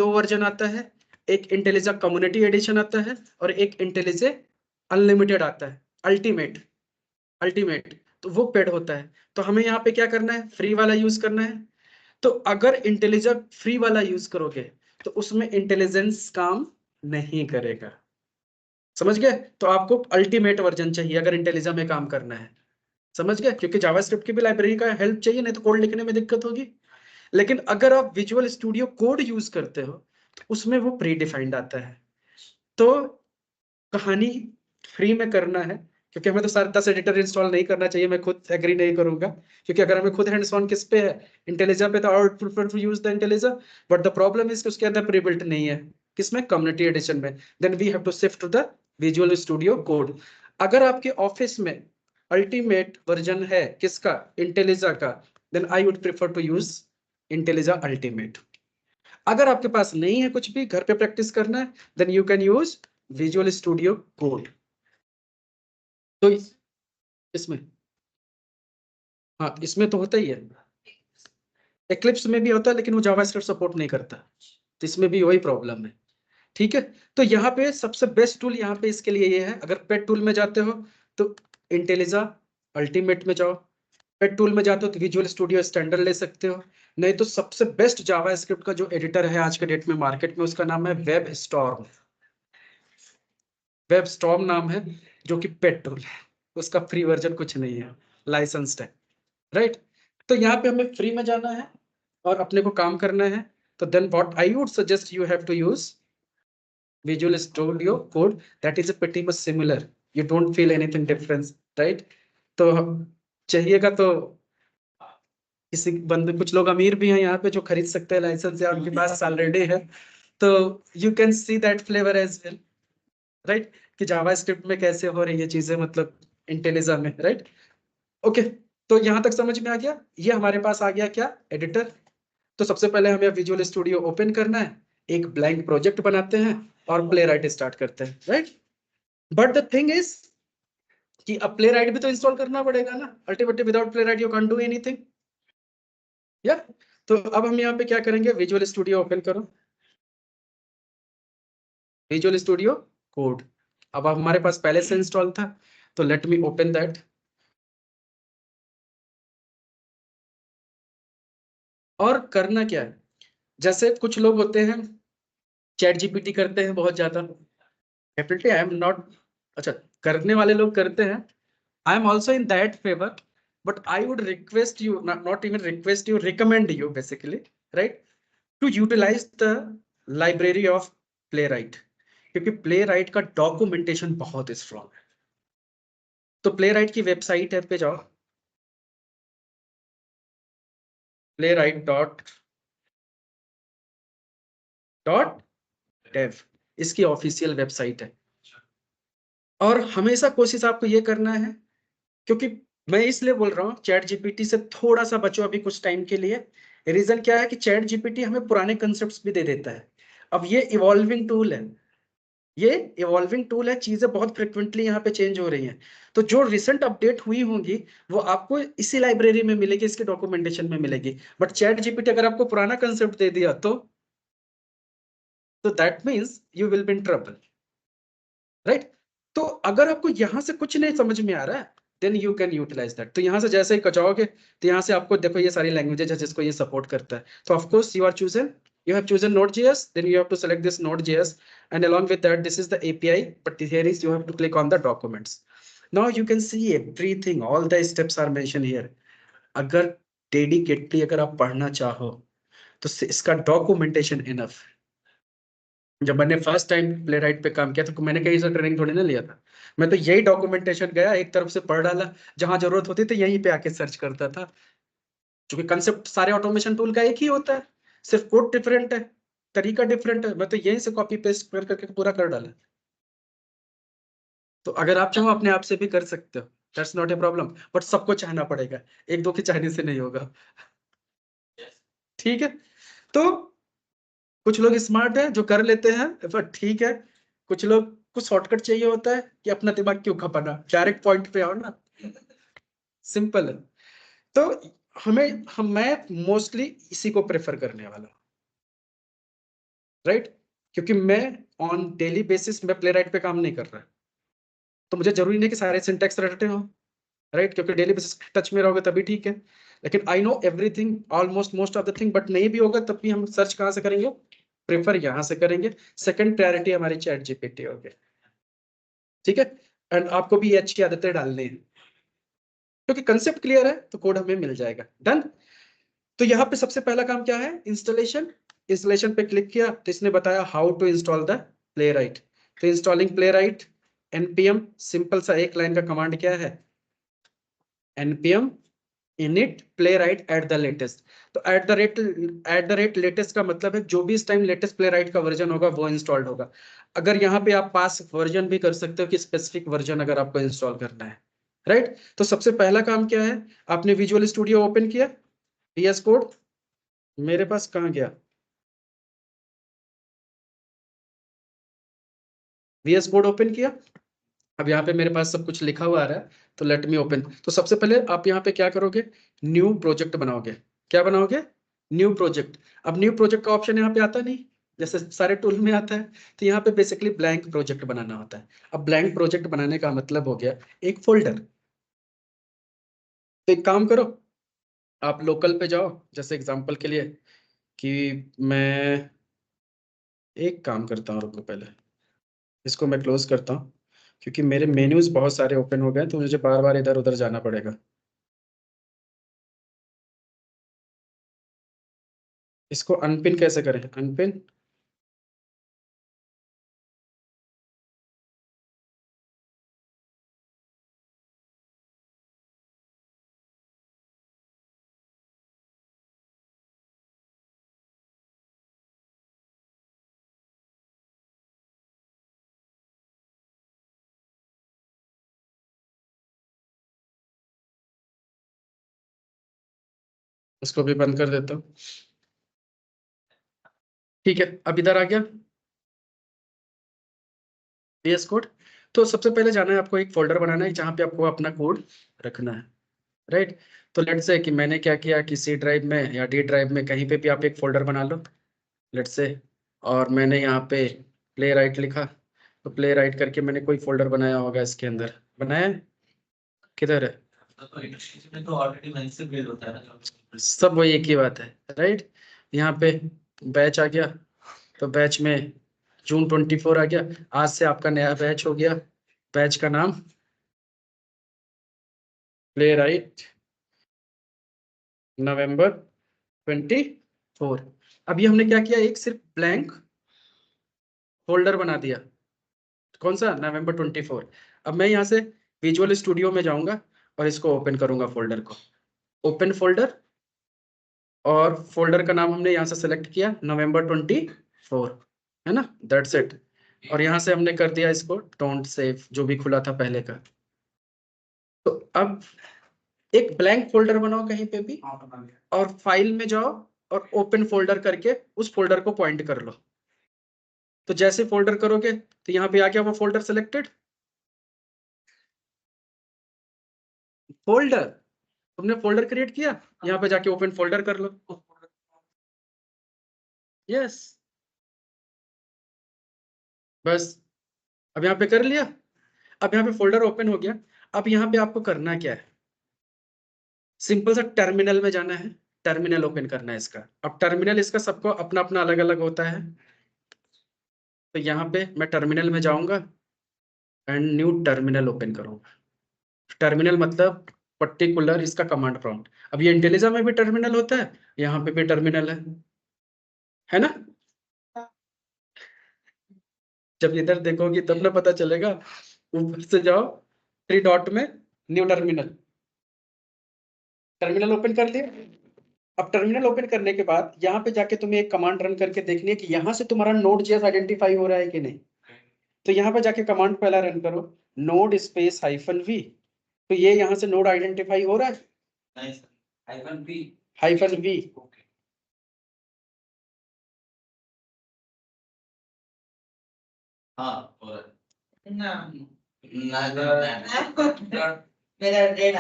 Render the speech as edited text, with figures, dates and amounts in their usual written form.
दो वर्जन आता है, एक इंटेलिजा कम्युनिटी एडिशन आता है और एक इंटेलिजे अनलिमिटेड आता है, अल्टीमेट। अल्टीमेट तो वो पेड होता है। तो हमें यहाँ पे क्या करना है, फ्री वाला यूज करना है। तो अगर इंटेलिजा फ्री वाला यूज करोगे तो उसमें इंटेलिजेंस काम नहीं करेगा, समझ गए? तो आपको अल्टीमेट वर्जन चाहिए अगर इंटेलिजा में काम करना है, समझ गए? क्योंकि जावास्क्रिप्ट की भी लाइब्रेरी का हेल्प चाहिए, नहीं तो कोड लिखने में दिक्कत होगी। लेकिन अगर आप विजुअल स्टूडियो कोड यूज करते हो तो उसमें वो प्री डिफाइंड आता है। तो कहानी फ्री में करना है, क्योंकि हमें तो सारे 10 एडिटर इंस्टॉल नहीं करना चाहिए, मैं खुद एग्री नहीं करूंगा। क्योंकि अगर हमें खुद हैंड्स ऑन किस पे है, इंटेलिजा पे, तो I would prefer to use the IntelliJ. But the problem is कि उसके अंदर प्री बिल्ट नहीं है, किसमें, कम्युनिटी एडिशन में। Then we have to shift to the Visual Studio Code. अगर आपके ऑफिस में अल्टीमेट वर्जन है किसका, इंटेलिजा का, then I would prefer to use IntelliJ ultimate. अगर आपके पास नहीं है कुछ भी, घर पे प्रैक्टिस करना है, then you can use Visual Studio Code. तो इसमें, हाँ इसमें तो होता ही है, एक्लिप्स में भी होता है, लेकिन वो जावास्क्रिप्ट सपोर्ट नहीं करता, तो इसमें भी वही प्रॉब्लम है। ठीक है, तो यहाँ पे सबसे बेस्ट टूल यहाँ पे इसके लिए ये है। अगर पेट टूल में जाते हो तो इंटेलिजा अल्टीमेट में जाओ, पेट टूल में जाते हो तो विजुअल स्टूडियो स्टैंडर्ड ले सकते हो, नहीं तो सबसे बेस्ट जावास्क्रिप्ट का जो एडिटर है आज के डेट में मार्केट में, उसका नाम है वेब स्टॉर्म। वेब स्टॉर्म नाम है, जो कि पेट टूल है, उसका फ्री वर्जन कुछ नहीं है, लाइसेंस्ड है, राइट? तो यहाँ पे हमें फ्री में जाना है और अपने को काम करना है। तो then what I would suggest, you have to use Visual Studio Code, that is pretty much similar. You don't feel anything difference, right? तो चाहिएगा तो किसी बंदे, कुछ लोग अमीर भी हैं यहाँ पे जो खरीद सकते हैं लाइसेंस, या उनके पास ऑलरेडी है, तो you can see that flavour as well, right? कि जावास्क्रिप्ट में कैसे हो रही है चीजें, मतलब इंटेलिजा में, राइट? ओके, तो यहाँ तक समझ में आ गया। ये हमारे पास आ गया क्या, एडिटर। तो सबसे पहले हमें विजुअल स्टूडियो ओपन करना है, एक ब्लैंक प्रोजेक्ट बनाते हैं और प्ले राइट स्टार्ट करते हैं, right? But the thing is कि अब प्ले राइट भी तो इंस्टॉल करना पड़ेगा ना, ultimately without play right you can do anything, या? तो अब हम यहाँ पे क्या करेंगे, विजुअल स्टूडियो ओपन करो, विजुअल स्टूडियो कोड। अब हमारे पास पहले से इंस्टॉल था, तो लेट मी ओपन दैट। और करना क्या है, जैसे कुछ लोग होते हैं चैट जीपीटी करते हैं बहुत ज्यादा, डेफिनेटली आई एम नॉट, अच्छा करने वाले लोग करते हैं, I am also in that favor, but I would request you, not even request you, recommend you basically, right, to utilize the library of Playwright, क्योंकि Playwright का डॉक्यूमेंटेशन बहुत strong है। तो Playwright की वेबसाइट है पे जाओ, playwright.dev, इसकी ऑफिशियल वेबसाइट है। और हमेशा कोशिश आपको ये करना है, क्योंकि मैं इसलिए बोल रहा हूँ चैट जीपीटी से थोड़ा सा बचो अभी कुछ टाइम के लिए। रीजन क्या है कि चैट जीपीटी हमें पुराने कंसेप्ट्स भी दे देता है। अब ये इवॉल्विंग टूल है, ये इवॉल्विंग टूल है, चीजें बहुत फ्रिक्वेंटली यहाँ पे चेंज हो रही हैं। तो जो रिसेंट अपडेट हुई होंगी वो आपको इसी लाइब्रेरी में मिलेगी, इसके डॉक्यूमेंटेशन में मिलेगी। बट चैट जीपीटी अगर आपको पुराना कंसेप्ट दे दिया तो that means you will be in trouble, right? तो अगर आपको यहाँ से कुछ नहीं समझ में आ रहा है, then you can utilise that. तो यहाँ से जैसे ही कचाओगे तो यहाँ से आपको देखो ये सारी लैंग्वेजेस है जिसको ये सपोर्ट करता है। तो of course you are chosen, you have chosen Node.js, then you have to select this Node.js, and along with that this is the API, but here is you have to click on the documents. Now you can see everything, all the steps are mentioned here. अगर dedicatedly अगर आप पढ़ना चाहो तो इसका documentation enough. जब मैंने first time play right पे काम किया तो मैंने कहीं से ट्रेनिंग थोड़ी ना लिया था, मैं तो यही डॉक्यूमेंटेशन गया, एक तरफ से पढ़ डाला, जहां जरूरत होती थी यहीं पे आके सर्च करता था। क्योंकि कंसेप्ट सारे ऑटोमेशन टूल का एक ही होता है, सिर्फ कोड डिफरेंट है, तरीका डिफरेंट है, मैं तो यहीं से कॉपी पेस्ट कर करके पूरा कर डाला। तो अगर आप चाहो अपने आप से भी कर सकते हो, that's not a problem, but सबको चाहना पड़ेगा, एक दो के चाहने से नहीं होगा, ठीक है? तो कुछ लोग स्मार्ट है जो कर लेते हैं, पर ठीक है, कुछ लोग को शॉर्टकट चाहिए होता है कि अपना दिमाग क्यों खपाना, डायरेक्ट पॉइंट पे आओ ना, सिंपल है। तो मैं मोस्टली इसी को प्रेफर करने वाला हूं। राइट? क्योंकि मैं ऑन डेली बेसिस में प्लेराइट पे काम नहीं कर रहा, तो मुझे जरूरी नहीं कि सारे सिंटेक्स रटते हो, राइट? क्योंकि डेली बेसिस टच में रहोगे तभी ठीक है, लेकिन I know everything almost most of the thing, but नहीं भी होगा तब भी हम सर्च कहाँ से करेंगे? प्रेफर यहाँ से करेंगे। सेकंड प्रायोरिटी हमारी चैट जीपीटी होगी, ठीक है? एंड आपको भी ये अच्छी आदतें डालनी है, क्योंकि कंसेप्ट क्लियर है तो कोड हमें मिल जाएगा। डन। तो यहाँ पे सबसे पहला काम क्या है? इंस्टॉलेशन। इंस्टॉलेशन पे क्लिक किया तो इसने बताया how to install the Playwright. तो इंस्टॉलिंग प्लेराइट, npm, सिंपल सा एक लाइन का कमांड क्या है? npm init playwright at the latest। तो एट द रेट लेटेस्ट का मतलब है जो भी इस टाइम लेटेस्ट प्लेराइट का वर्जन होगा वो इंस्टॉल्ड होगा। अगर यहाँ पे आप पास वर्जन भी कर सकते हो कि स्पेसिफिक वर्जन अगर आपको इंस्टॉल करना है, राइट? तो सबसे पहला काम क्या है? आपने विजुअल स्टूडियो ओपन किया, VS कोड मेरे पास कहाँ गया? VS कोड ओपन किया। अब यहाँ पे मेरे पास सब कुछ लिखा हुआ आ रहा है, तो लेट मी ओपन। तो सबसे पहले आप यहाँ पे क्या करोगे? न्यू प्रोजेक्ट बनाओगे। क्या बनाओगे? New project. अब न्यू प्रोजेक्ट का ऑप्शन यहाँ पे आता नहीं, जैसे सारे टूल में आता है। तो यहाँ पे बेसिकली ब्लैंक प्रोजेक्ट बनाना होता है। अब ब्लैंक प्रोजेक्ट बनाने का मतलब हो गया एक फोल्डर। तो एक काम करो, आप लोकल पे जाओ, जैसे एग्जांपल के लिए कि मैं एक काम करता हूँ, रुको पहले इसको मैं क्लोज करता हूँ, क्योंकि मेरे मेन्यूज बहुत सारे ओपन हो गए तो मुझे बार बार इधर उधर जाना पड़ेगा। इसको अनपिन कैसे करें? अनपिन, इसको भी बंद कर देता हूँ। ठीक है, अब इधर आ गया VS कोड। तो सबसे पहले जाना है आपको, एक फोल्डर बनाना है जहाँ पे आपको अपना कोड रखना है, राइट? तो लेट्स से कि मैंने क्या किया कि C ड्राइव में या D ड्राइव में कहीं पे भी आप एक फोल्डर बना लो, लेट्स से। और मैंने यहाँ पे प्ले राइट लिखा, तो प्ले राइट करके मैंने कोई फोल्डर बनाया होगा इसके अंदर। बनाया है? किधर है? तो ऑलरेडी वहीं से बिल्ड होता है ना, सब वही एक ही बात है, राइट? यहाँ पे बैच आ गया, तो बैच में June 24 आ गया। आज से आपका नया बैच हो गया। बैच का नाम प्ले राइट November 24। अभी हमने क्या किया? एक सिर्फ ब्लैंक फोल्डर बना दिया। कौन सा? November 24। अब मैं यहाँ से विजुअल स्टूडियो में जाऊंगा और इसको ओपन करूंगा, फोल्डर को। ओपन फोल्डर, और फोल्डर का नाम हमने यहाँ से सेलेक्ट किया November 24, है ना? That's it. और यहाँ से हमने कर दिया इसको डोंट सेव, जो भी खुला था पहले का। तो अब एक ब्लैंक फोल्डर बनाओ कहीं पे भी, और फाइल में जाओ और ओपन फोल्डर करके उस फोल्डर को पॉइंट कर लो। तो जैसे फोल्डर करोगे तो यहाँ पे आ गया वो फोल्डर सिलेक्टेड। फोल्डर, तुमने फोल्डर क्रिएट किया, यहाँ पे जाके ओपन फोल्डर कर लो। यस, बस। अब यहाँ पे कर लिया। अब यहाँ पे फोल्डर ओपन हो गया। अब यहाँ पे आपको करना क्या है? सिंपल सा टर्मिनल में जाना है, टर्मिनल ओपन करना है इसका। अब टर्मिनल इसका सबको अपना अपना अलग अलग होता है। तो यहाँ पे मैं टर्मिनल में जाऊंगा एंड न्यू टर्मिनल ओपन करूंगा। टर्मिनल मतलब पर्टिकुलर इसका कमांड प्रॉम्प्ट। अब ये इंटेलिजा में भी टर्मिनल होता है, यहाँ पे भी टर्मिनल है ना? जब इधर देखोगी तब ना पता चलेगा। ऊपर से जाओ, थ्री डॉट में न्यू टर्मिनल, टर्मिनल ओपन कर लिया। अब टर्मिनल ओपन करने के बाद यहाँ पे जाके तुम्हें एक कमांड रन करके देखनी है कि यहाँ से तुम्हारा नोड जेएस आइडेंटिफाई हो रहा है कि नहीं। तो यहाँ पे जाके कमांड पहला रन करो, नोड स्पेस -v। तो ये यहाँ से नोड आइडेंटिफाई हो रहा है? नहीं सर, -v। हाँ हो रहा है ना, मेरा डेट